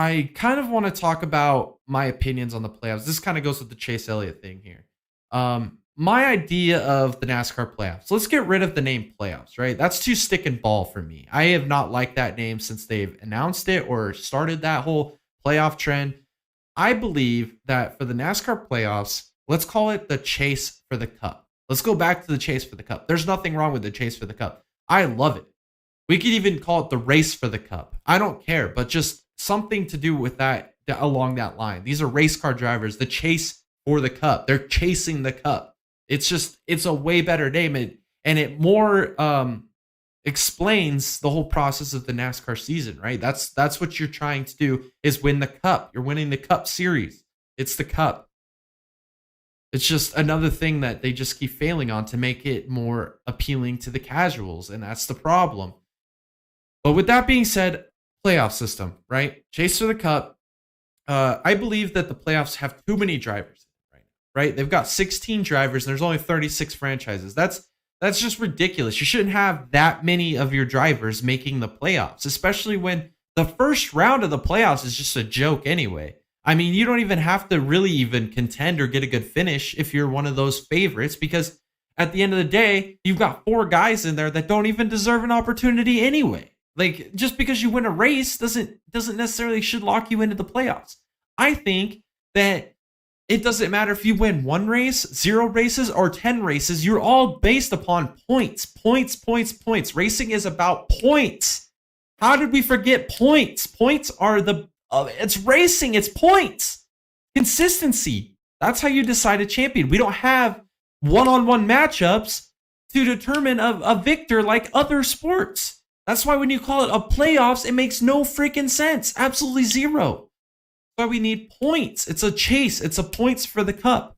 I kind of want to talk about my opinions on the playoffs. This kind of goes with the Chase Elliott thing here. My idea of the NASCAR playoffs. Let's get rid of the name playoffs, right? That's too stick and ball for me. I have not liked that name since they've announced it or started that whole playoff trend. I believe that for the NASCAR playoffs, let's call it the chase for the cup. Let's go back to the chase for the cup. There's nothing wrong with the chase for the cup. I love it. We could even call it the race for the cup. I don't care, but just something to do with that along that line. These are race car drivers, the chase for the cup. They're chasing the cup. It's a way better name, and it more explains the whole process of the NASCAR season, right? That's what you're trying to do is win the cup. You're winning the cup series. It's the cup. It's just another thing that they just keep failing on to make it more appealing to the casuals, and that's the problem. But with that being said, playoff system, right? Chase for the cup. I believe that the playoffs have too many drivers, right? They've got 16 drivers, and there's only 36 franchises. That's just ridiculous. You shouldn't have that many of your drivers making the playoffs, especially when the first round of the playoffs is just a joke anyway. I mean, you don't even have to really even contend or get a good finish if you're one of those favorites, because at the end of the day, you've got 4 guys in there that don't even deserve an opportunity anyway. Like, just because you win a race doesn't necessarily should lock you into the playoffs. I think that it doesn't matter if you win 1 race, 0 races, or 10 races. You're all based upon points. Points. Racing is about points. How did we forget points? Points are it's racing. It's points. Consistency. That's how you decide a champion. We don't have one-on-one matchups to determine a victor like other sports. That's why when you call it a playoffs, it makes no freaking sense. Absolutely zero. That's why we need points. It's a chase. It's a points for the cup.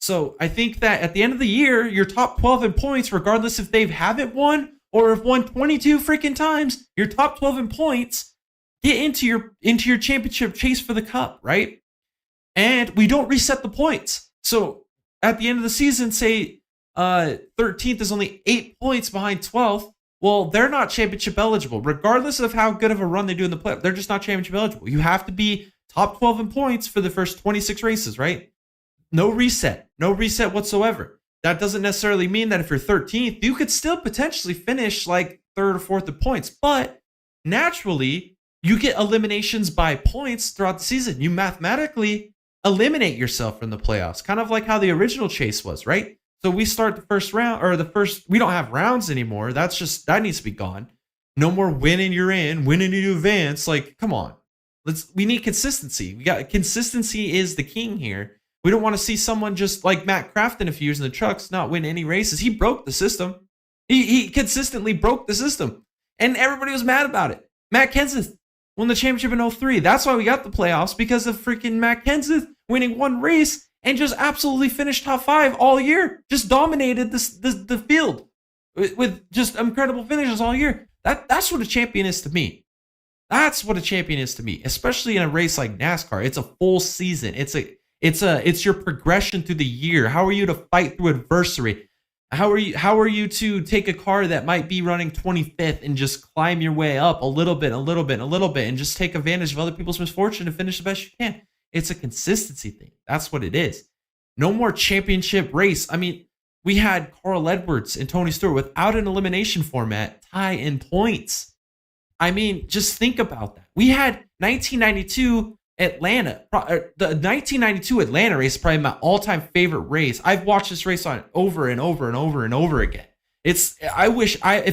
So I think that at the end of the year, your top 12 in points, regardless if they haven't won or have won 22 freaking times, your top 12 in points get into your championship chase for the cup, right? And we don't reset the points. So at the end of the season, say 13th is only 8 points behind 12th. Well, they're not championship eligible. Regardless of how good of a run they do in the playoff, they're just not championship eligible. You have to be top 12 in points for the first 26 races, right? No reset whatsoever. That doesn't necessarily mean that if you're 13th, you could still potentially finish like 3rd or 4th in points. But naturally, you get eliminations by points throughout the season. You mathematically eliminate yourself from the playoffs, kind of like how the original chase was, right? So we start the first round, or we don't have rounds anymore. That needs to be gone. No more winning you're in, winning you advance. Like, come on. We need consistency. Consistency is the king here. We don't want to see someone just like Matt Crafton a few years in the trucks not win any races. He broke the system. He consistently broke the system. And everybody was mad about it. Matt Kenseth won the championship in 03. That's why we got the playoffs, because of freaking Matt Kenseth winning 1 race and just absolutely finished top 5 all year. Just dominated the field with just incredible finishes all year. That's what a champion is to me. That's what a champion is to me, especially in a race like NASCAR. It's a full season. It's your progression through the year. How are you to fight through adversity? How are you to take a car that might be running 25th and just climb your way up a little bit, and just take advantage of other people's misfortune to finish the best you can? It's a consistency thing. That's what it is. No more championship race. I mean, we had Carl Edwards and Tony Stewart without an elimination format tie in points. I mean, just think about that. We had 1992 Atlanta. The 1992 Atlanta race is probably my all-time favorite race. I've watched this race on over and over again. If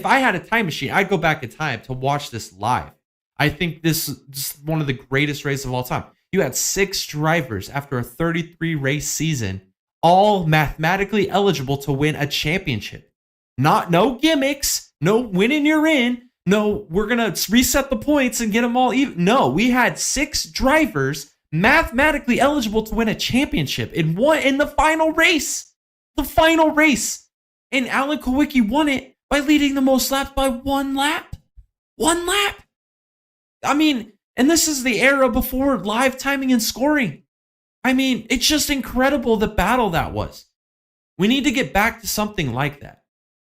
I had a time machine, I'd go back in time to watch this live. I think this is just one of the greatest races of all time. You had 6 drivers after a 33 race season, all mathematically eligible to win a championship. No gimmicks, no winning you're in. No, we're going to reset the points and get them all even. No, we had 6 drivers mathematically eligible to win a championship in the final race. The final race. And Alan Kulwicki won it by leading the most laps by 1 lap. 1 lap. I mean, and this is the era before live timing and scoring. I mean, it's just incredible the battle that was. We need to get back to something like that.